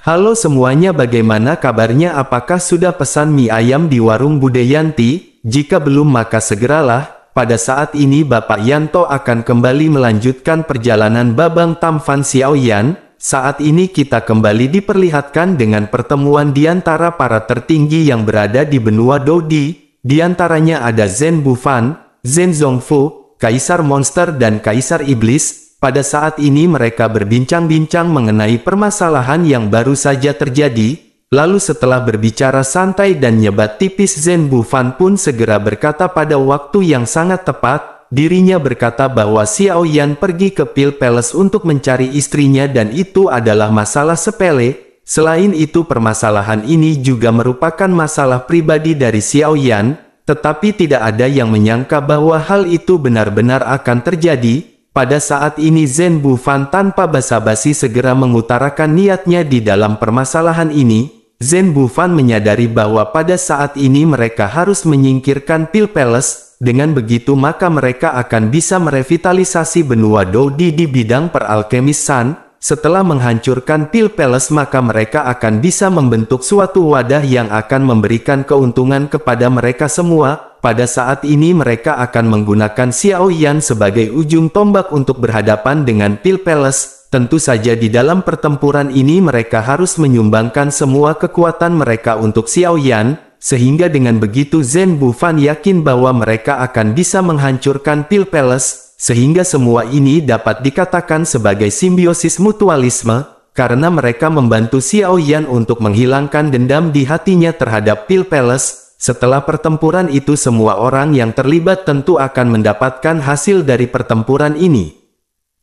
Halo semuanya, bagaimana kabarnya? Apakah sudah pesan mie ayam di warung Bude Yanti? Jika belum maka segeralah. Pada saat ini Bapak Yanto akan kembali melanjutkan perjalanan Babang Tamfan Xiaoyan. Saat ini kita kembali diperlihatkan dengan pertemuan di antara para tertinggi yang berada di benua Dodi. Di antaranya ada Zhen Bufan, Zhen Zongfu, Kaisar Monster dan Kaisar Iblis. Pada saat ini mereka berbincang-bincang mengenai permasalahan yang baru saja terjadi. Lalu setelah berbicara santai dan nyebat tipis, Zhen Bufan pun segera berkata pada waktu yang sangat tepat. Dirinya berkata bahwa Xiaoyan pergi ke Pil Palace untuk mencari istrinya dan itu adalah masalah sepele. Selain itu permasalahan ini juga merupakan masalah pribadi dari Xiaoyan. Tetapi tidak ada yang menyangka bahwa hal itu benar-benar akan terjadi. Pada saat ini Zhen Bufan tanpa basa-basi segera mengutarakan niatnya di dalam permasalahan ini. Zhen Bufan menyadari bahwa pada saat ini mereka harus menyingkirkan Pil Palace. Dengan begitu maka mereka akan bisa merevitalisasi benua Dodi di bidang peralkemisan. Setelah menghancurkan Pil Palace maka mereka akan bisa membentuk suatu wadah yang akan memberikan keuntungan kepada mereka semua. Pada saat ini mereka akan menggunakan Xiaoyan sebagai ujung tombak untuk berhadapan dengan Pil Palace. Tentu saja di dalam pertempuran ini mereka harus menyumbangkan semua kekuatan mereka untuk Xiaoyan. Sehingga dengan begitu Zhen Bufan yakin bahwa mereka akan bisa menghancurkan Pil Palace. Sehingga semua ini dapat dikatakan sebagai simbiosis mutualisme. Karena mereka membantu Xiaoyan untuk menghilangkan dendam di hatinya terhadap Pil Palace. Setelah pertempuran itu semua orang yang terlibat tentu akan mendapatkan hasil dari pertempuran ini.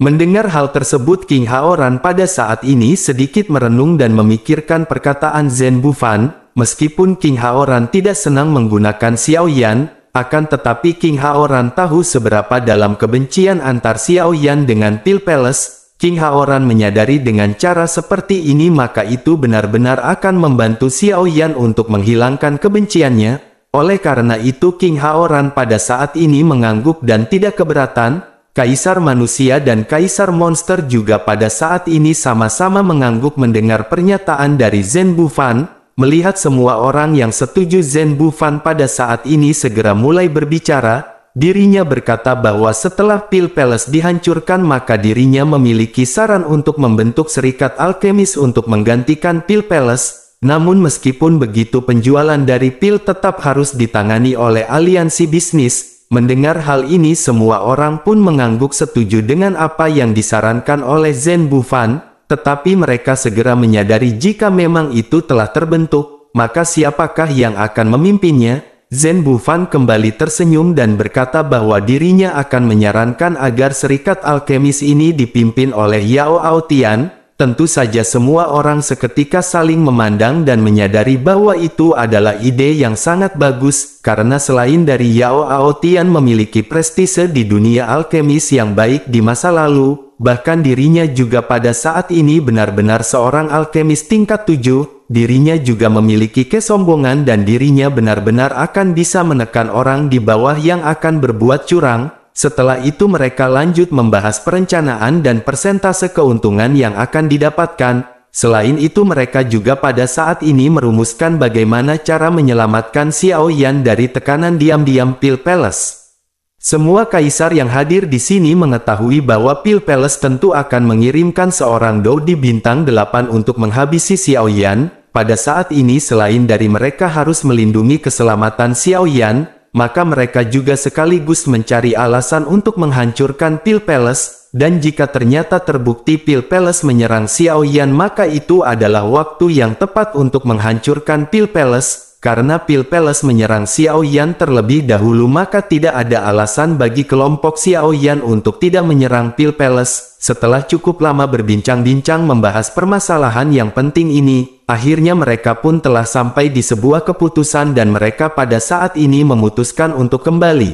Mendengar hal tersebut King Haoran pada saat ini sedikit merenung dan memikirkan perkataan Zhen Bufan. Meskipun King Haoran tidak senang menggunakan Xiaoyan, akan tetapi King Haoran tahu seberapa dalam kebencian antar Xiaoyan dengan Pil Palace. King Haoran menyadari dengan cara seperti ini maka itu benar-benar akan membantu Xiaoyan untuk menghilangkan kebenciannya. Oleh karena itu King Haoran pada saat ini mengangguk dan tidak keberatan. Kaisar manusia dan Kaisar monster juga pada saat ini sama-sama mengangguk mendengar pernyataan dari Zhen Bufan. Melihat semua orang yang setuju, Zhen Bufan pada saat ini segera mulai berbicara. Dirinya berkata bahwa setelah Pil Palace dihancurkan maka dirinya memiliki saran untuk membentuk serikat alkemis untuk menggantikan Pil Palace. Namun meskipun begitu penjualan dari pil tetap harus ditangani oleh aliansi bisnis. Mendengar hal ini semua orang pun mengangguk setuju dengan apa yang disarankan oleh Zhen Bufan. Tetapi mereka segera menyadari jika memang itu telah terbentuk, maka siapakah yang akan memimpinnya? Zhen Bufan kembali tersenyum dan berkata bahwa dirinya akan menyarankan agar serikat alkemis ini dipimpin oleh Yao Aotian. Tentu saja semua orang seketika saling memandang dan menyadari bahwa itu adalah ide yang sangat bagus, karena selain dari Yao Aotian memiliki prestise di dunia alkemis yang baik di masa lalu, bahkan dirinya juga pada saat ini benar-benar seorang alkemis tingkat 7. Dirinya juga memiliki kesombongan dan dirinya benar-benar akan bisa menekan orang di bawah yang akan berbuat curang. Setelah itu mereka lanjut membahas perencanaan dan persentase keuntungan yang akan didapatkan. Selain itu mereka juga pada saat ini merumuskan bagaimana cara menyelamatkan Xiaoyan dari tekanan diam-diam Pil Palace. Semua kaisar yang hadir di sini mengetahui bahwa Pil Palace tentu akan mengirimkan seorang Dodi bintang 8 untuk menghabisi Xiaoyan. Pada saat ini selain dari mereka harus melindungi keselamatan Xiaoyan, maka mereka juga sekaligus mencari alasan untuk menghancurkan Pil Palace. Dan jika ternyata terbukti Pil Palace menyerang Xiaoyan maka itu adalah waktu yang tepat untuk menghancurkan Pil Palace. Karena Pil Palace menyerang Xiaoyan terlebih dahulu maka tidak ada alasan bagi kelompok Xiaoyan untuk tidak menyerang Pil Palace. Setelah cukup lama berbincang-bincang membahas permasalahan yang penting ini, akhirnya mereka pun telah sampai di sebuah keputusan dan mereka pada saat ini memutuskan untuk kembali.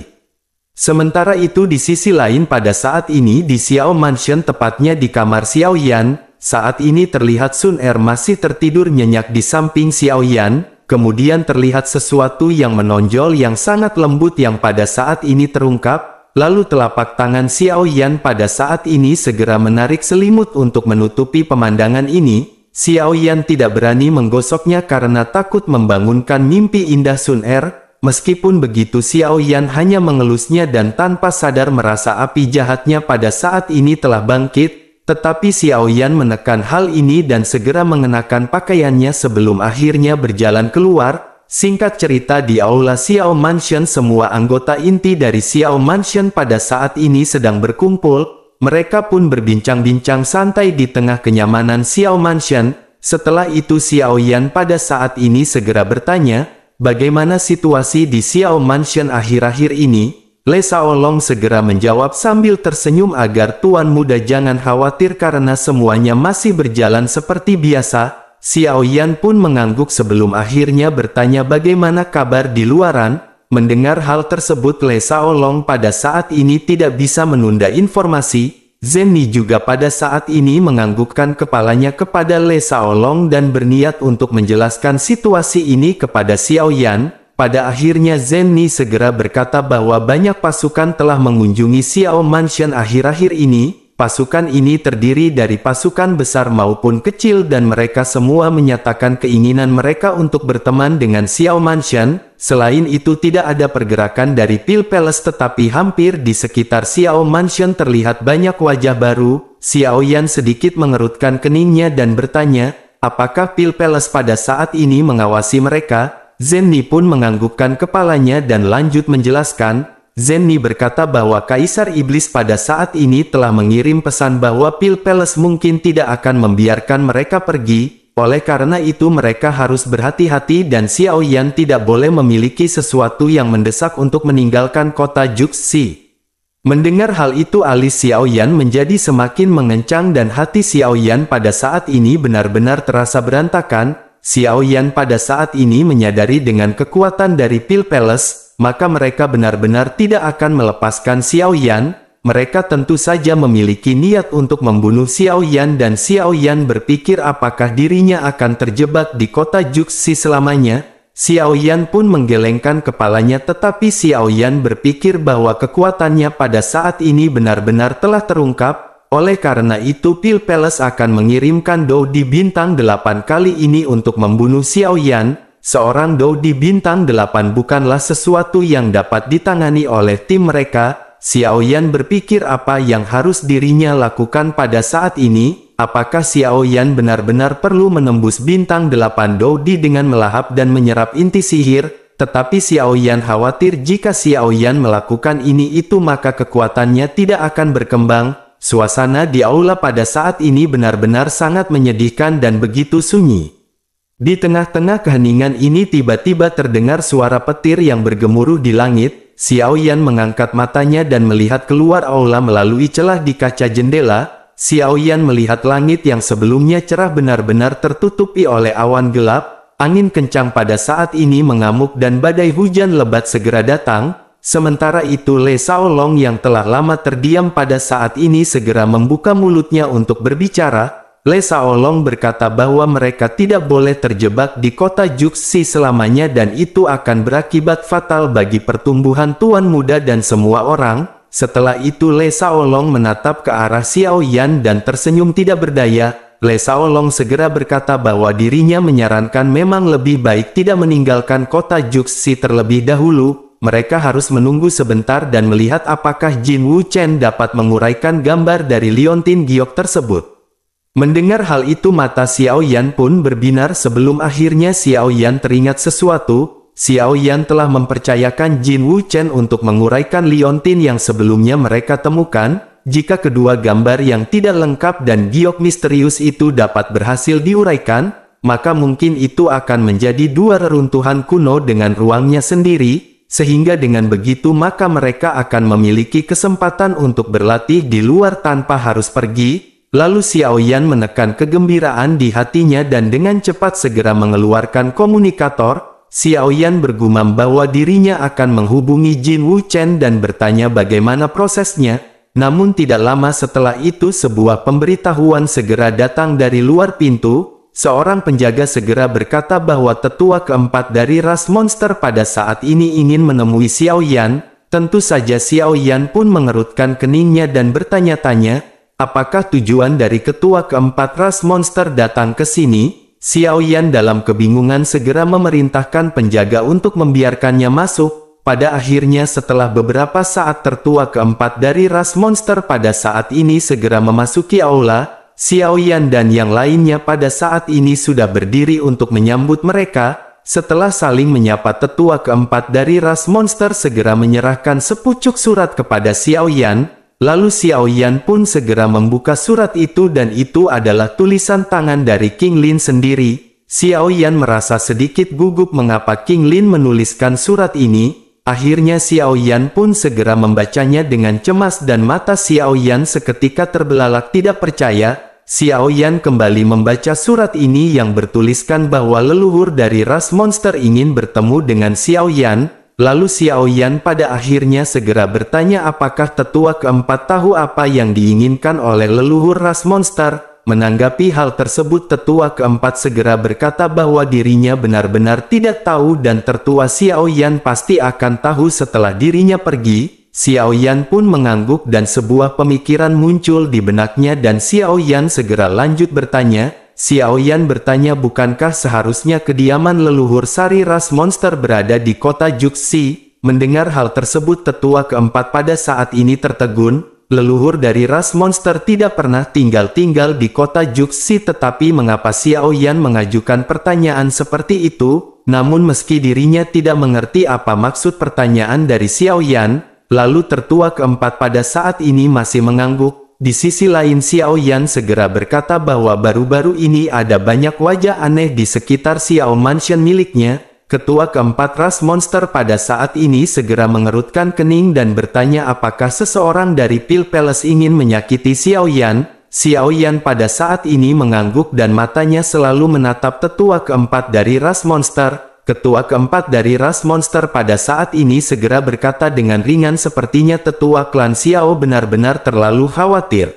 Sementara itu di sisi lain pada saat ini di Xiao Mansion tepatnya di kamar Xiaoyan, saat ini terlihat Sun Er masih tertidur nyenyak di samping Xiaoyan. Kemudian terlihat sesuatu yang menonjol yang sangat lembut yang pada saat ini terungkap. Lalu telapak tangan Xiaoyan pada saat ini segera menarik selimut untuk menutupi pemandangan ini. Xiao Yan tidak berani menggosoknya karena takut membangunkan mimpi indah Sun Er. Meskipun begitu Xiao Yan hanya mengelusnya dan tanpa sadar merasa api jahatnya pada saat ini telah bangkit. Tetapi Xiao Yan menekan hal ini dan segera mengenakan pakaiannya sebelum akhirnya berjalan keluar. Singkat cerita, di aula Xiao Mansion semua anggota inti dari Xiao Mansion pada saat ini sedang berkumpul. Mereka pun berbincang-bincang santai di tengah kenyamanan Xiao Mansion. Setelah itu Xiao Yan pada saat ini segera bertanya, bagaimana situasi di Xiao Mansion akhir-akhir ini? Le Shaolong segera menjawab sambil tersenyum agar Tuan Muda jangan khawatir karena semuanya masih berjalan seperti biasa. Xiao Yan pun mengangguk sebelum akhirnya bertanya bagaimana kabar di luaran. Mendengar hal tersebut Le Shaolong pada saat ini tidak bisa menunda informasi. Zenni juga pada saat ini menganggukkan kepalanya kepada Le Shaolong dan berniat untuk menjelaskan situasi ini kepada Xiao Yan. Pada akhirnya Zenni segera berkata bahwa banyak pasukan telah mengunjungi Xiao Mansion akhir-akhir ini. Pasukan ini terdiri dari pasukan besar maupun kecil dan mereka semua menyatakan keinginan mereka untuk berteman dengan Xiao Mansion. Selain itu tidak ada pergerakan dari Pil Palace tetapi hampir di sekitar Xiao Mansion terlihat banyak wajah baru. Xiao Yan sedikit mengerutkan keningnya dan bertanya, apakah Pil Palace pada saat ini mengawasi mereka? Zenni pun menganggukkan kepalanya dan lanjut menjelaskan. Zenni berkata bahwa Kaisar Iblis pada saat ini telah mengirim pesan bahwa Pil Palace mungkin tidak akan membiarkan mereka pergi, oleh karena itu mereka harus berhati-hati dan Xiao Yan tidak boleh memiliki sesuatu yang mendesak untuk meninggalkan kota Juxi. Mendengar hal itu alis Xiao Yan menjadi semakin mengencang dan hati Xiao Yan pada saat ini benar-benar terasa berantakan. Xiao Yan pada saat ini menyadari dengan kekuatan dari Pil Palace, maka mereka benar-benar tidak akan melepaskan Xiao Yan. Mereka tentu saja memiliki niat untuk membunuh Xiao Yan dan Xiao Yan berpikir apakah dirinya akan terjebak di kota Juxi selamanya. Xiao Yan pun menggelengkan kepalanya tetapi Xiao Yan berpikir bahwa kekuatannya pada saat ini benar-benar telah terungkap. Oleh karena itu Pil Palace akan mengirimkan Doudi Bintang 8 kali ini untuk membunuh Xiao Yan. Seorang Doudi Bintang 8 bukanlah sesuatu yang dapat ditangani oleh tim mereka. Xiao Yan berpikir apa yang harus dirinya lakukan pada saat ini. Apakah Xiao Yan benar-benar perlu menembus Bintang 8 Doudi dengan melahap dan menyerap inti sihir? Tetapi Xiao Yan khawatir jika Xiao Yan melakukan ini itu maka kekuatannya tidak akan berkembang. Suasana di aula pada saat ini benar-benar sangat menyedihkan dan begitu sunyi. Di tengah-tengah keheningan ini tiba-tiba terdengar suara petir yang bergemuruh di langit. Xiao Yan mengangkat matanya dan melihat keluar aula melalui celah di kaca jendela. Xiao Yan melihat langit yang sebelumnya cerah benar-benar tertutupi oleh awan gelap. Angin kencang pada saat ini mengamuk dan badai hujan lebat segera datang. Sementara itu Le Shaolong yang telah lama terdiam pada saat ini segera membuka mulutnya untuk berbicara. Le Shaolong berkata bahwa mereka tidak boleh terjebak di kota Juxi selamanya dan itu akan berakibat fatal bagi pertumbuhan Tuan Muda dan semua orang. Setelah itu Le Shaolong menatap ke arah Xiao Yan dan tersenyum tidak berdaya. Le Shaolong segera berkata bahwa dirinya menyarankan memang lebih baik tidak meninggalkan kota Juxi terlebih dahulu. Mereka harus menunggu sebentar dan melihat apakah Jin Wu Chen dapat menguraikan gambar dari Liontin Giok tersebut. Mendengar hal itu mata Xiao Yan pun berbinar sebelum akhirnya Xiao Yan teringat sesuatu. Xiao Yan telah mempercayakan Jin Wu Chen untuk menguraikan Liontin yang sebelumnya mereka temukan. Jika kedua gambar yang tidak lengkap dan giok misterius itu dapat berhasil diuraikan, maka mungkin itu akan menjadi dua reruntuhan kuno dengan ruangnya sendiri. Sehingga dengan begitu maka mereka akan memiliki kesempatan untuk berlatih di luar tanpa harus pergi. Lalu Xiao Yan menekan kegembiraan di hatinya dan dengan cepat segera mengeluarkan komunikator. Xiao Yan bergumam bahwa dirinya akan menghubungi Jin Wu Chen dan bertanya bagaimana prosesnya. Namun tidak lama setelah itu sebuah pemberitahuan segera datang dari luar pintu. Seorang penjaga segera berkata bahwa tetua keempat dari ras monster pada saat ini ingin menemui Xiao Yan. Tentu saja Xiao Yan pun mengerutkan keningnya dan bertanya-tanya, apakah tujuan dari ketua keempat ras monster datang ke sini? Xiao Yan dalam kebingungan segera memerintahkan penjaga untuk membiarkannya masuk. Pada akhirnya setelah beberapa saat tertua keempat dari ras monster pada saat ini segera memasuki aula, Xiao Yan dan yang lainnya pada saat ini sudah berdiri untuk menyambut mereka. Setelah saling menyapa, tetua keempat dari ras monster segera menyerahkan sepucuk surat kepada Xiao Yan. Lalu Xiao Yan pun segera membuka surat itu dan itu adalah tulisan tangan dari King Lin sendiri. Xiao Yan merasa sedikit gugup mengapa King Lin menuliskan surat ini. Akhirnya Xiao Yan pun segera membacanya dengan cemas dan mata Xiao Yan seketika terbelalak tidak percaya. Xiao Yan kembali membaca surat ini yang bertuliskan bahwa leluhur dari ras monster ingin bertemu dengan Xiao Yan. Lalu Xiao Yan pada akhirnya segera bertanya apakah tetua keempat tahu apa yang diinginkan oleh leluhur ras monster. Menanggapi hal tersebut, tetua keempat segera berkata bahwa dirinya benar-benar tidak tahu dan tertua Xiao Yan pasti akan tahu setelah dirinya pergi. Xiao Yan pun mengangguk dan sebuah pemikiran muncul di benaknya dan Xiao Yan segera lanjut bertanya. Xiao Yan bertanya, bukankah seharusnya kediaman leluhur sari ras monster berada di kota Juxi? Mendengar hal tersebut, tetua keempat pada saat ini tertegun. Leluhur dari ras monster tidak pernah tinggal di kota Juxi, tetapi mengapa Xiao Yan mengajukan pertanyaan seperti itu? Namun meski dirinya tidak mengerti apa maksud pertanyaan dari Xiao Yan, lalu tertua keempat pada saat ini masih mengangguk. Di sisi lain Xiao Yan segera berkata bahwa baru-baru ini ada banyak wajah aneh di sekitar Xiao Mansion miliknya. Ketua keempat ras monster pada saat ini segera mengerutkan kening dan bertanya apakah seseorang dari Pil Palace ingin menyakiti Xiao Yan. Xiao Yan pada saat ini mengangguk dan matanya selalu menatap tetua keempat dari ras monster. Ketua keempat dari ras monster pada saat ini segera berkata dengan ringan, sepertinya tetua klan Xiao benar-benar terlalu khawatir.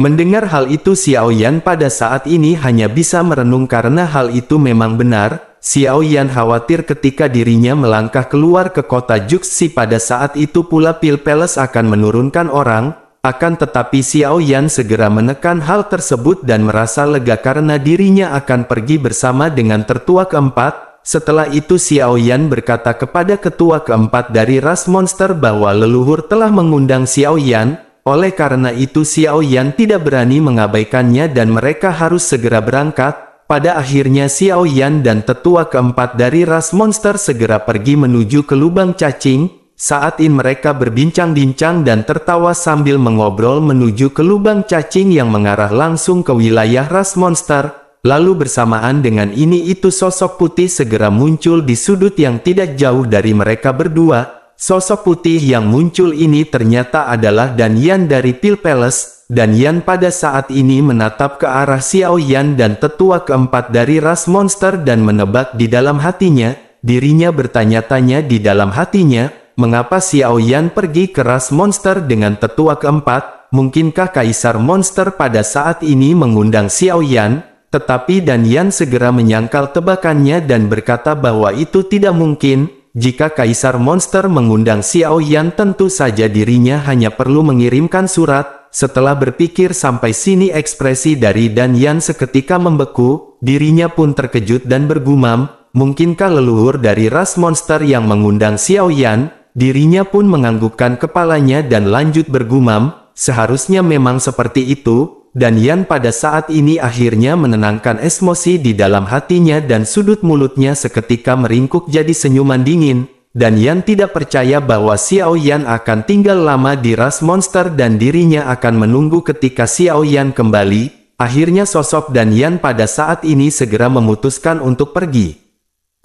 Mendengar hal itu Xiao Yan pada saat ini hanya bisa merenung karena hal itu memang benar. Xiao Yan khawatir ketika dirinya melangkah keluar ke kota Juxi pada saat itu pula Pil Palace akan menurunkan orang. Akan tetapi Xiao Yan segera menekan hal tersebut dan merasa lega karena dirinya akan pergi bersama dengan tertua keempat. Setelah itu Xiao Yan berkata kepada ketua keempat dari ras monster bahwa leluhur telah mengundang Xiao Yan. Oleh karena itu Xiao Yan tidak berani mengabaikannya dan mereka harus segera berangkat. Pada akhirnya Xiao Yan dan tetua keempat dari ras monster segera pergi menuju ke lubang cacing. Saat ini mereka berbincang-bincang dan tertawa sambil mengobrol menuju ke lubang cacing yang mengarah langsung ke wilayah ras monster. Lalu bersamaan dengan ini sosok putih segera muncul di sudut yang tidak jauh dari mereka berdua. Sosok putih yang muncul ini ternyata adalah Dan Yan dari Pil Palace. Dan Yan pada saat ini menatap ke arah Xiao Yan dan tetua keempat dari ras monster dan menebak di dalam hatinya. Dirinya bertanya-tanya di dalam hatinya, mengapa Xiao Yan pergi ke ras monster dengan tetua keempat? Mungkinkah Kaisar Monster pada saat ini mengundang Xiao Yan? Tetapi Dan Yan segera menyangkal tebakannya dan berkata bahwa itu tidak mungkin. Jika Kaisar Monster mengundang Xiao Yan, tentu saja dirinya hanya perlu mengirimkan surat. Setelah berpikir sampai sini ekspresi dari Dan Yan seketika membeku. Dirinya pun terkejut dan bergumam, mungkinkah leluhur dari ras monster yang mengundang Xiao Yan? Dirinya pun menganggukkan kepalanya dan lanjut bergumam, seharusnya memang seperti itu. Dan Yan pada saat ini akhirnya menenangkan emosi di dalam hatinya dan sudut mulutnya seketika meringkuk jadi senyuman dingin. Dan Yan tidak percaya bahwa Xiao Yan akan tinggal lama di ras monster dan dirinya akan menunggu ketika Xiao Yan kembali. Akhirnya sosok Dan Yan pada saat ini segera memutuskan untuk pergi.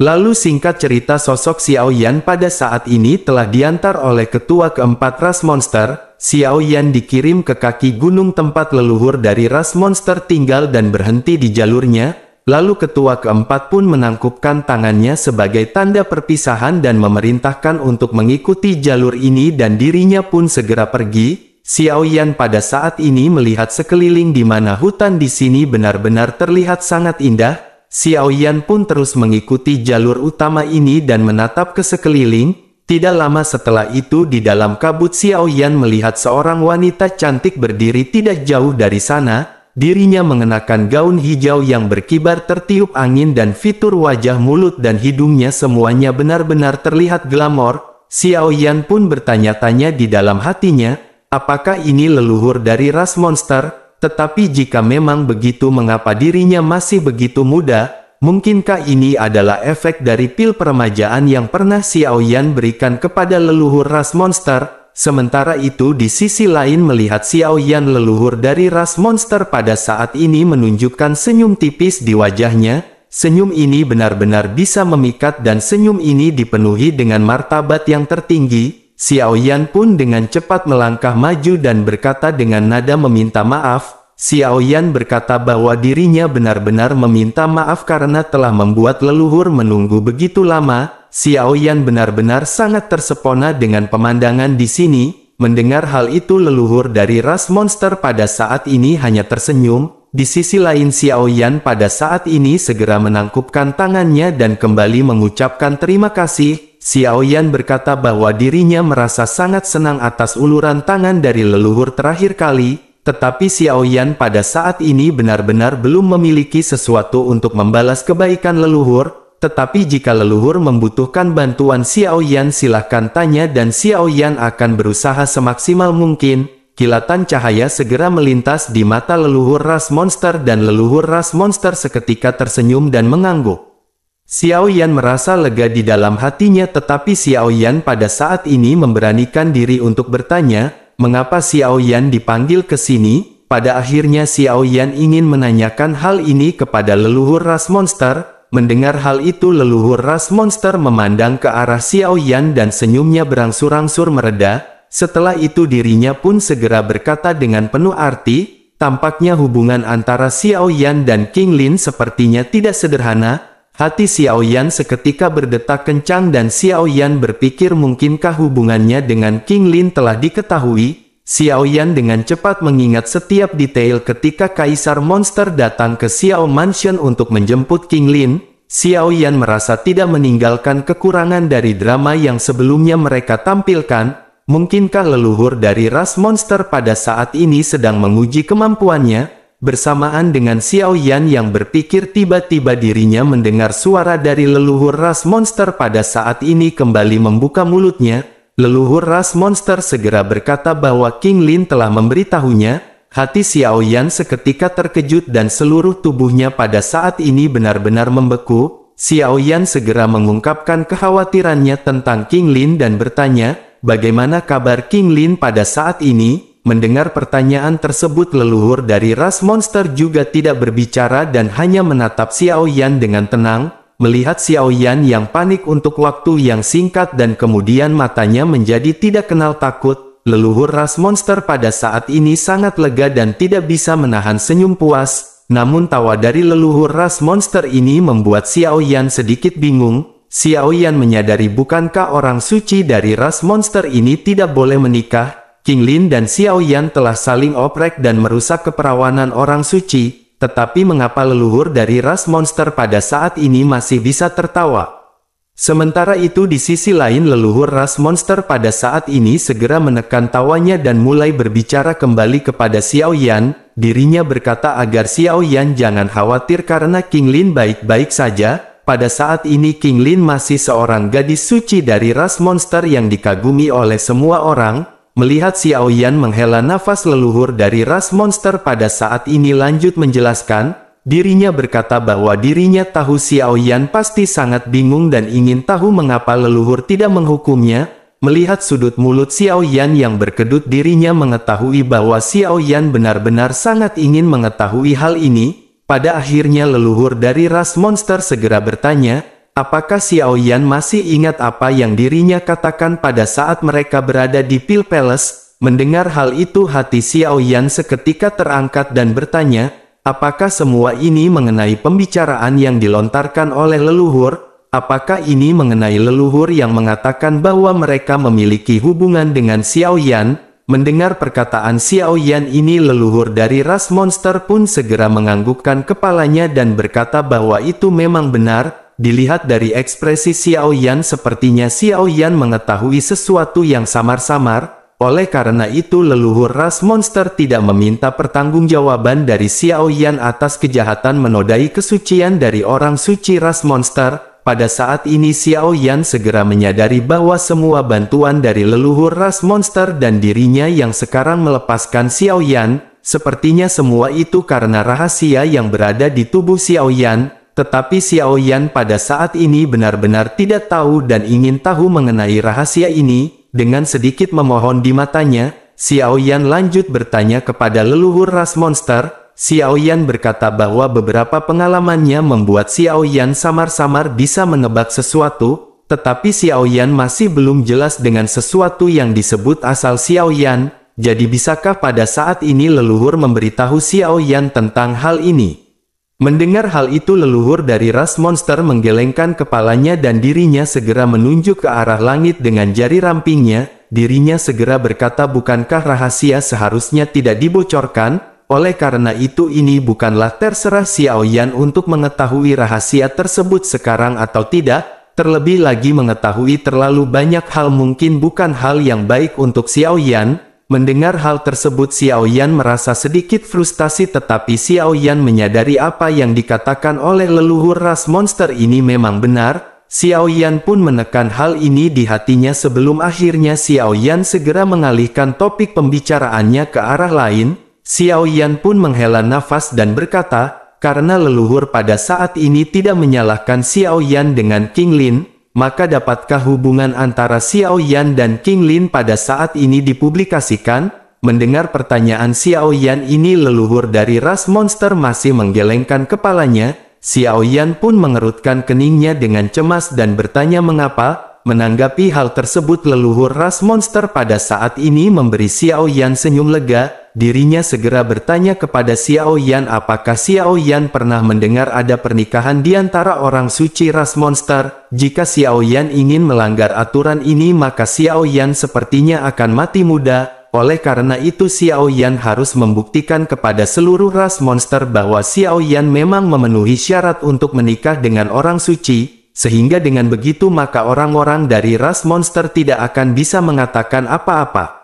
Lalu singkat cerita sosok Xiao Yan pada saat ini telah diantar oleh ketua keempat ras monster. Xiao Yan dikirim ke kaki gunung tempat leluhur dari ras monster tinggal dan berhenti di jalurnya. Lalu ketua keempat pun menangkupkan tangannya sebagai tanda perpisahan dan memerintahkan untuk mengikuti jalur ini dan dirinya pun segera pergi. Xiao Yan pada saat ini melihat sekeliling di mana hutan di sini benar-benar terlihat sangat indah. Xiao Yan pun terus mengikuti jalur utama ini dan menatap ke sekeliling. Tidak lama setelah itu di dalam kabut Xiao Yan melihat seorang wanita cantik berdiri tidak jauh dari sana. Dirinya mengenakan gaun hijau yang berkibar tertiup angin dan fitur wajah, mulut dan hidungnya semuanya benar-benar terlihat glamor. Xiao Yan pun bertanya-tanya di dalam hatinya, apakah ini leluhur dari ras monster? Tetapi jika memang begitu, mengapa dirinya masih begitu muda? Mungkinkah ini adalah efek dari pil peremajaan yang pernah Xiao Yan berikan kepada leluhur ras monster? Sementara itu di sisi lain melihat Xiao Yan leluhur dari ras monster pada saat ini menunjukkan senyum tipis di wajahnya. Senyum ini benar-benar bisa memikat dan senyum ini dipenuhi dengan martabat yang tertinggi. Xiao Yan pun dengan cepat melangkah maju dan berkata dengan nada meminta maaf. Xiao Yan berkata bahwa dirinya benar-benar meminta maaf karena telah membuat leluhur menunggu begitu lama. Xiao Yan benar-benar sangat tersepona dengan pemandangan di sini. Mendengar hal itu leluhur dari ras monster pada saat ini hanya tersenyum. Di sisi lain Xiao Yan pada saat ini segera menangkupkan tangannya dan kembali mengucapkan terima kasih. Xiao Yan berkata bahwa dirinya merasa sangat senang atas uluran tangan dari leluhur terakhir kali. Tetapi Xiao Yan pada saat ini benar-benar belum memiliki sesuatu untuk membalas kebaikan leluhur. Tetapi jika leluhur membutuhkan bantuan Xiao Yan silahkan tanya dan Xiao Yan akan berusaha semaksimal mungkin. Kilatan cahaya segera melintas di mata leluhur ras monster dan leluhur ras monster seketika tersenyum dan mengangguk. Xiao Yan merasa lega di dalam hatinya, tetapi Xiao Yan pada saat ini memberanikan diri untuk bertanya, mengapa Xiao Yan dipanggil ke sini? Pada akhirnya Xiao Yan ingin menanyakan hal ini kepada leluhur ras monster. Mendengar hal itu leluhur ras monster memandang ke arah Xiao Yan dan senyumnya berangsur-angsur mereda. Setelah itu dirinya pun segera berkata dengan penuh arti, tampaknya hubungan antara Xiao Yan dan King Lin sepertinya tidak sederhana. Hati Xiao Yan seketika berdetak kencang dan Xiao Yan berpikir mungkinkah hubungannya dengan King Lin telah diketahui. Xiao Yan dengan cepat mengingat setiap detail ketika Kaisar Monster datang ke Xiao Mansion untuk menjemput King Lin. Xiao Yan merasa tidak meninggalkan kekurangan dari drama yang sebelumnya mereka tampilkan. Mungkinkah leluhur dari ras monster pada saat ini sedang menguji kemampuannya? Bersamaan dengan Xiao Yan yang berpikir, tiba-tiba dirinya mendengar suara dari leluhur ras monster pada saat ini kembali membuka mulutnya. Leluhur ras monster segera berkata bahwa King Lin telah memberitahunya. Hati Xiao Yan seketika terkejut dan seluruh tubuhnya pada saat ini benar-benar membeku. Xiao Yan segera mengungkapkan kekhawatirannya tentang King Lin dan bertanya, bagaimana kabar King Lin pada saat ini? Mendengar pertanyaan tersebut leluhur dari ras monster juga tidak berbicara dan hanya menatap Xiao Yan dengan tenang. Melihat Xiao Yan yang panik untuk waktu yang singkat dan kemudian matanya menjadi tidak kenal takut, leluhur ras monster pada saat ini sangat lega dan tidak bisa menahan senyum puas. Namun tawa dari leluhur ras monster ini membuat Xiao Yan sedikit bingung. Xiao Yan menyadari bukankah orang suci dari ras monster ini tidak boleh menikah? King Lin dan Xiao Yan telah saling oprek dan merusak keperawanan orang suci. Tetapi mengapa leluhur dari ras monster pada saat ini masih bisa tertawa? Sementara itu di sisi lain leluhur ras monster pada saat ini segera menekan tawanya dan mulai berbicara kembali kepada Xiao Yan. Dirinya berkata agar Xiao Yan jangan khawatir karena King Lin baik-baik saja. Pada saat ini King Lin masih seorang gadis suci dari ras monster yang dikagumi oleh semua orang. Melihat Xiao Yan menghela nafas, leluhur dari ras monster pada saat ini lanjut menjelaskan. Dirinya berkata bahwa dirinya tahu Xiao Yan pasti sangat bingung dan ingin tahu mengapa leluhur tidak menghukumnya. Melihat sudut mulut Xiao Yan yang berkedut, dirinya mengetahui bahwa Xiao Yan benar-benar sangat ingin mengetahui hal ini. Pada akhirnya leluhur dari ras monster segera bertanya, apakah Xiao Yan masih ingat apa yang dirinya katakan pada saat mereka berada di Pil Palace? Mendengar hal itu hati Xiao Yan seketika terangkat dan bertanya, apakah semua ini mengenai pembicaraan yang dilontarkan oleh leluhur? Apakah ini mengenai leluhur yang mengatakan bahwa mereka memiliki hubungan dengan Xiao Yan? Mendengar perkataan Xiao Yan ini leluhur dari ras monster pun segera menganggukkan kepalanya dan berkata bahwa itu memang benar. dilihat dari ekspresi Xiao Yan sepertinya Xiao Yan mengetahui sesuatu yang samar-samar, oleh karena itu leluhur ras monster tidak meminta pertanggungjawaban dari Xiao Yan atas kejahatan menodai kesucian dari orang suci ras monster. Pada saat ini Xiao Yan segera menyadari bahwa semua bantuan dari leluhur ras monster dan dirinya yang sekarang melepaskan Xiao Yan, sepertinya semua itu karena rahasia yang berada di tubuh Xiao Yan. Tetapi Xiao Yan pada saat ini benar-benar tidak tahu dan ingin tahu mengenai rahasia ini. Dengan sedikit memohon di matanya, Xiao Yan lanjut bertanya kepada leluhur ras monster. Xiao Yan berkata bahwa beberapa pengalamannya membuat Xiao Yan samar-samar bisa menebak sesuatu, tetapi Xiao Yan masih belum jelas dengan sesuatu yang disebut asal Xiao Yan. Jadi bisakah pada saat ini leluhur memberitahu Xiao Yan tentang hal ini? Mendengar hal itu leluhur dari ras monster menggelengkan kepalanya dan dirinya segera menunjuk ke arah langit dengan jari rampingnya. Dirinya segera berkata, bukankah rahasia seharusnya tidak dibocorkan? Oleh karena itu ini bukanlah terserah Xiao Yan untuk mengetahui rahasia tersebut sekarang atau tidak. Terlebih lagi mengetahui terlalu banyak hal mungkin bukan hal yang baik untuk Xiao Yan. Mendengar hal tersebut Xiao Yan merasa sedikit frustasi, tetapi Xiao Yan menyadari apa yang dikatakan oleh leluhur ras monster ini memang benar. Xiao Yan pun menekan hal ini di hatinya sebelum akhirnya Xiao Yan segera mengalihkan topik pembicaraannya ke arah lain. Xiao Yan pun menghela nafas dan berkata, karena leluhur pada saat ini tidak menyalahkan Xiao Yan dengan King Lin, maka dapatkah hubungan antara Xiao Yan dan King Lin pada saat ini dipublikasikan? Mendengar pertanyaan Xiao Yan ini leluhur dari ras monster masih menggelengkan kepalanya. Xiao Yan pun mengerutkan keningnya dengan cemas dan bertanya mengapa. Menanggapi hal tersebut leluhur ras monster pada saat ini memberi Xiao Yan senyum lega. Dirinya segera bertanya kepada Xiao Yan apakah Xiao Yan pernah mendengar ada pernikahan di antara orang suci ras monster. Jika Xiao Yan ingin melanggar aturan ini maka Xiao Yan sepertinya akan mati muda. Oleh karena itu Xiao Yan harus membuktikan kepada seluruh ras monster bahwa Xiao Yan memang memenuhi syarat untuk menikah dengan orang suci. Sehingga dengan begitu maka orang-orang dari ras monster tidak akan bisa mengatakan apa-apa.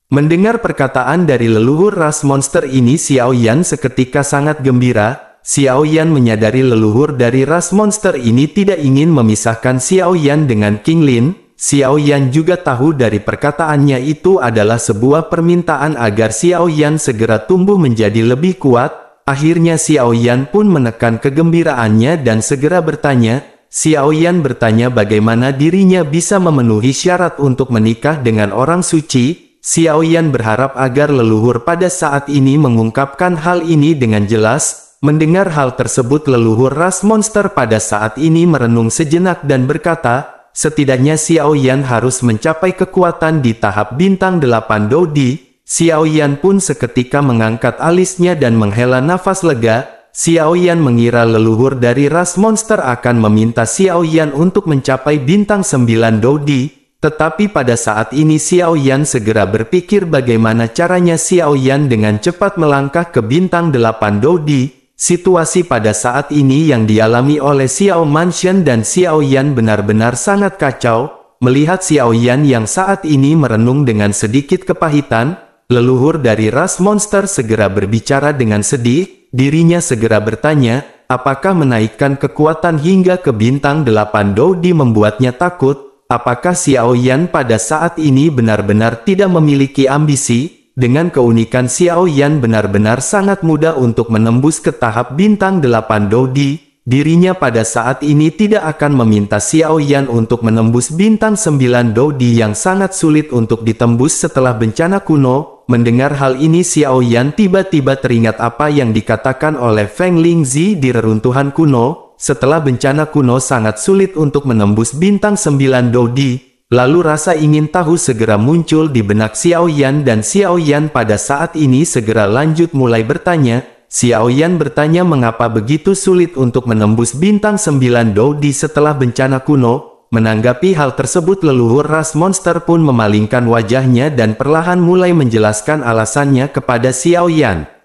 Mendengar perkataan dari leluhur ras monster ini Xiao Yan seketika sangat gembira. Xiao Yan menyadari leluhur dari ras monster ini tidak ingin memisahkan Xiao Yan dengan King Lin. Xiao Yan juga tahu dari perkataannya itu adalah sebuah permintaan agar Xiao Yan segera tumbuh menjadi lebih kuat. Akhirnya Xiao Yan pun menekan kegembiraannya dan segera bertanya. Xiao Yan bertanya bagaimana dirinya bisa memenuhi syarat untuk menikah dengan orang suci. Xiao Yan berharap agar leluhur pada saat ini mengungkapkan hal ini dengan jelas. Mendengar hal tersebut leluhur ras monster pada saat ini merenung sejenak dan berkata, setidaknya Xiao Yan harus mencapai kekuatan di tahap bintang 8 Dodi. Xiao Yan pun seketika mengangkat alisnya dan menghela nafas lega. Xiao Yan mengira leluhur dari ras monster akan meminta Xiao Yan untuk mencapai bintang 9 Dodi. Tetapi pada saat ini Xiao Yan segera berpikir bagaimana caranya Xiao Yan dengan cepat melangkah ke bintang 8 Dodi. Situasi pada saat ini yang dialami oleh Xiao Mansion dan Xiao Yan benar-benar sangat kacau. Melihat Xiao Yan yang saat ini merenung dengan sedikit kepahitan, leluhur dari ras monster segera berbicara dengan sedih. Dirinya segera bertanya, apakah menaikkan kekuatan hingga ke bintang 8 Dodi membuatnya takut? Apakah Xiao Yan pada saat ini benar-benar tidak memiliki ambisi? Dengan keunikan Xiao Yan benar-benar sangat mudah untuk menembus ke tahap bintang 8 Dodi. Dirinya pada saat ini tidak akan meminta Xiao Yan untuk menembus bintang 9 Dodi yang sangat sulit untuk ditembus setelah bencana kuno. Mendengar hal ini Xiao Yan tiba-tiba teringat apa yang dikatakan oleh Feng Lingzi di reruntuhan kuno. Setelah bencana kuno sangat sulit untuk menembus bintang 9 Dodi, lalu rasa ingin tahu segera muncul di benak Xiao Yan dan Xiao Yan pada saat ini segera lanjut mulai bertanya. Xiao Yan bertanya mengapa begitu sulit untuk menembus bintang 9 Dodi setelah bencana kuno. Menanggapi hal tersebut leluhur ras monster pun memalingkan wajahnya dan perlahan mulai menjelaskan alasannya kepada Xiao Yan.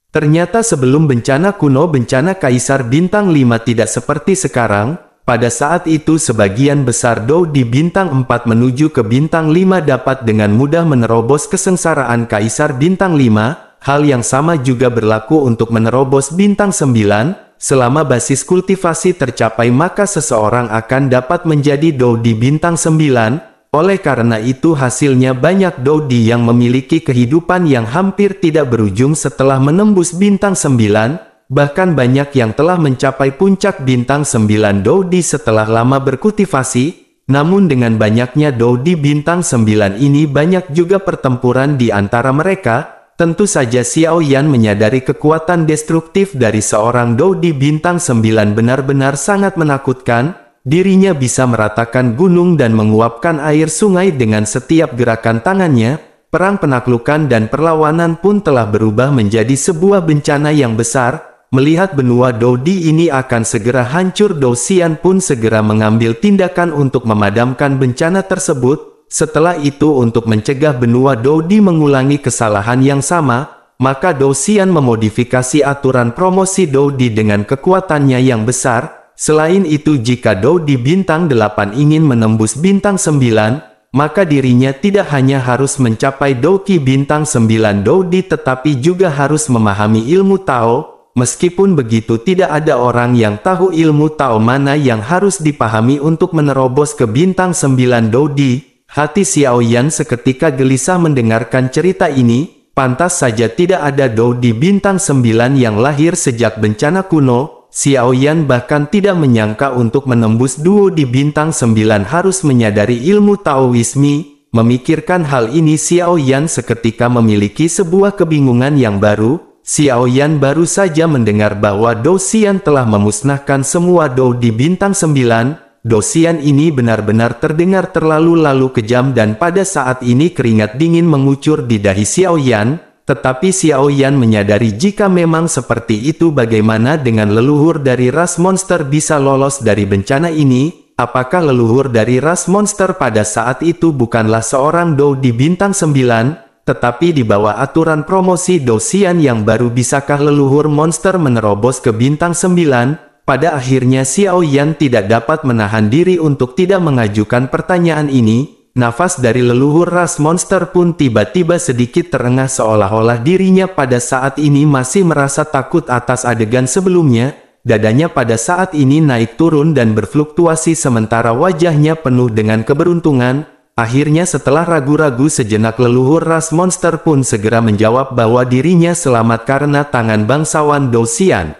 Ternyata sebelum bencana kuno bencana Kaisar Bintang 5 tidak seperti sekarang. Pada saat itu sebagian besar Dou di bintang 4 menuju ke bintang 5 dapat dengan mudah menerobos kesengsaraan Kaisar bintang 5. Hal yang sama juga berlaku untuk menerobos bintang 9. Selama basis kultivasi tercapai maka seseorang akan dapat menjadi Dou di bintang 9. Oleh karena itu hasilnya banyak Dou di yang memiliki kehidupan yang hampir tidak berujung setelah menembus bintang 9. Bahkan banyak yang telah mencapai puncak bintang 9 Dou di setelah lama berkultivasi. Namun dengan banyaknya Dou di bintang 9 ini banyak juga pertempuran di antara mereka. Tentu saja Xiao Yan menyadari kekuatan destruktif dari seorang Dou di bintang 9 benar-benar sangat menakutkan. Dirinya bisa meratakan gunung dan menguapkan air sungai dengan setiap gerakan tangannya. Perang penaklukan dan perlawanan pun telah berubah menjadi sebuah bencana yang besar. Melihat benua Dou di ini akan segera hancur, Dou Xian pun segera mengambil tindakan untuk memadamkan bencana tersebut. Setelah itu untuk mencegah benua Dou di mengulangi kesalahan yang sama, maka Dou Xian memodifikasi aturan promosi Dou di dengan kekuatannya yang besar. Selain itu jika Dou di bintang 8 ingin menembus bintang 9, maka dirinya tidak hanya harus mencapai Dou Qi bintang 9 Dou di tetapi juga harus memahami ilmu Tao. Meskipun begitu tidak ada orang yang tahu ilmu Tao mana yang harus dipahami untuk menerobos ke bintang 9 Dou di. Hati Xiao Yan seketika gelisah mendengarkan cerita ini. Pantas saja tidak ada Dou di bintang 9 yang lahir sejak bencana kuno. Xiao Yan bahkan tidak menyangka untuk menembus duo di bintang 9 harus menyadari ilmu Taoisme. Memikirkan hal ini Xiao Yan seketika memiliki sebuah kebingungan yang baru. Xiao Yan baru saja mendengar bahwa Dou Xian telah memusnahkan semua Dou di bintang 9. Dou Xian ini benar-benar terdengar terlalu kejam dan pada saat ini keringat dingin mengucur di dahi Xiao Yan. Tetapi Xiao Yan menyadari jika memang seperti itu bagaimana dengan leluhur dari ras monster bisa lolos dari bencana ini? Apakah leluhur dari ras monster pada saat itu bukanlah seorang Dou di bintang 9? Tetapi di bawah aturan promosi Dou Xian yang baru bisakah leluhur monster menerobos ke bintang 9? Pada akhirnya Xiao Yan tidak dapat menahan diri untuk tidak mengajukan pertanyaan ini. Nafas dari leluhur ras monster pun tiba-tiba sedikit terengah seolah-olah dirinya pada saat ini masih merasa takut atas adegan sebelumnya. Dadanya pada saat ini naik turun dan berfluktuasi sementara wajahnya penuh dengan keberuntungan. Akhirnya setelah ragu-ragu sejenak leluhur ras monster pun segera menjawab bahwa dirinya selamat karena tangan bangsawan Dou Xian.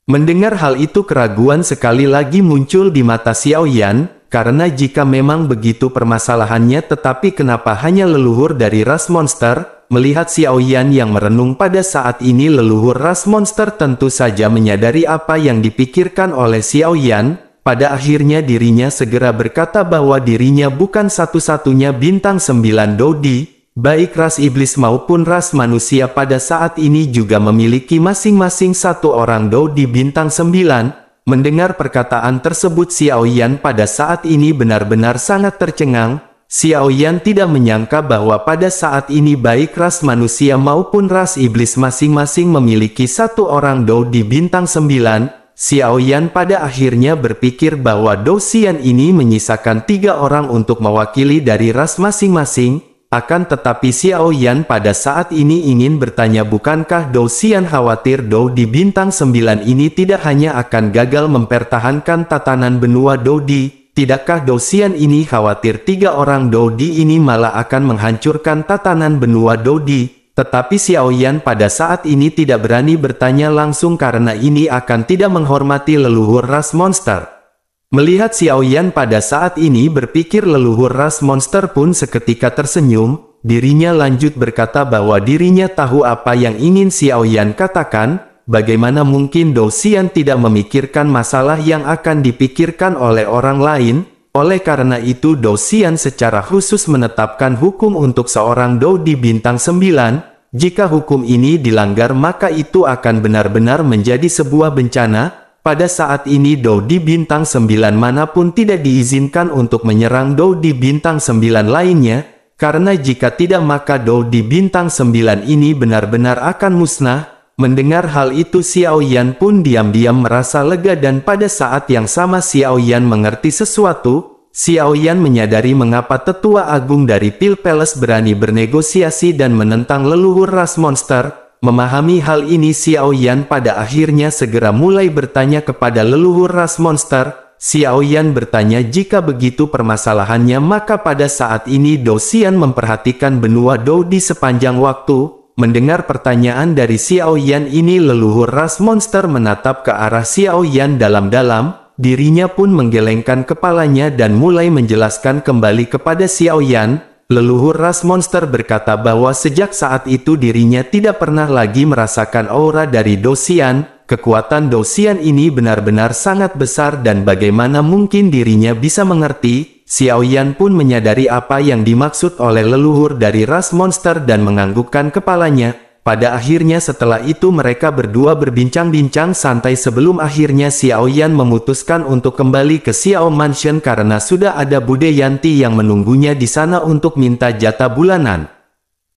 Mendengar hal itu keraguan sekali lagi muncul di mata Xiao Yan, karena jika memang begitu permasalahannya tetapi kenapa hanya leluhur dari ras monster? Melihat Xiao Yan yang merenung pada saat ini leluhur ras monster tentu saja menyadari apa yang dipikirkan oleh Xiao Yan. Pada akhirnya dirinya segera berkata bahwa dirinya bukan satu-satunya bintang 9 Dou di. Baik ras iblis maupun ras manusia pada saat ini juga memiliki masing-masing satu orang Dou di bintang 9. Mendengar perkataan tersebut Xiao Yan pada saat ini benar-benar sangat tercengang. Xiao Yan tidak menyangka bahwa pada saat ini baik ras manusia maupun ras iblis masing-masing memiliki satu orang Dou di bintang 9. Xiao Yan pada akhirnya berpikir bahwa Dou Xian ini menyisakan 3 orang untuk mewakili dari ras masing-masing. Akan tetapi Xiao Yan pada saat ini ingin bertanya bukankah Dou Xian khawatir Dou di bintang 9 ini tidak hanya akan gagal mempertahankan tatanan benua Dou di? Tidakkah Dou Xian ini khawatir 3 orang Dou di ini malah akan menghancurkan tatanan benua Dou di? Tetapi Xiao Yan pada saat ini tidak berani bertanya langsung karena ini akan tidak menghormati leluhur ras monster. Melihat Xiao Yan pada saat ini berpikir leluhur ras monster pun seketika tersenyum, dirinya lanjut berkata bahwa dirinya tahu apa yang ingin Xiao Yan katakan, bagaimana mungkin Dou Xian tidak memikirkan masalah yang akan dipikirkan oleh orang lain. Oleh karena itu Dou Xian secara khusus menetapkan hukum untuk seorang Dou di bintang 9. Jika hukum ini dilanggar maka itu akan benar-benar menjadi sebuah bencana. Pada saat ini Dou di bintang 9 manapun tidak diizinkan untuk menyerang Dou di bintang 9 lainnya. Karena jika tidak maka Dou di bintang 9 ini benar-benar akan musnah. Mendengar hal itu Xiao Yan pun diam-diam merasa lega dan pada saat yang sama Xiao Yan mengerti sesuatu. Xiao Yan menyadari mengapa tetua agung dari Pil Palace berani bernegosiasi dan menentang leluhur ras monster. Memahami hal ini Xiao Yan pada akhirnya segera mulai bertanya kepada leluhur ras monster. Xiao Yan bertanya jika begitu permasalahannya maka pada saat ini Dou Xian memperhatikan benua Dou di sepanjang waktu. Mendengar pertanyaan dari Xiao Yan ini leluhur ras monster menatap ke arah Xiao Yan dalam-dalam, dirinya pun menggelengkan kepalanya dan mulai menjelaskan kembali kepada Xiao Yan. Leluhur ras monster berkata bahwa sejak saat itu dirinya tidak pernah lagi merasakan aura dari Dou Xian. Kekuatan Dou Xian ini benar-benar sangat besar dan bagaimana mungkin dirinya bisa mengerti. Xiao Yan pun menyadari apa yang dimaksud oleh leluhur dari ras monster dan menganggukkan kepalanya. Pada akhirnya setelah itu mereka berdua berbincang-bincang santai sebelum akhirnya Xiao Yan memutuskan untuk kembali ke Xiao Mansion karena sudah ada Bude Yanti yang menunggunya di sana untuk minta jatah bulanan.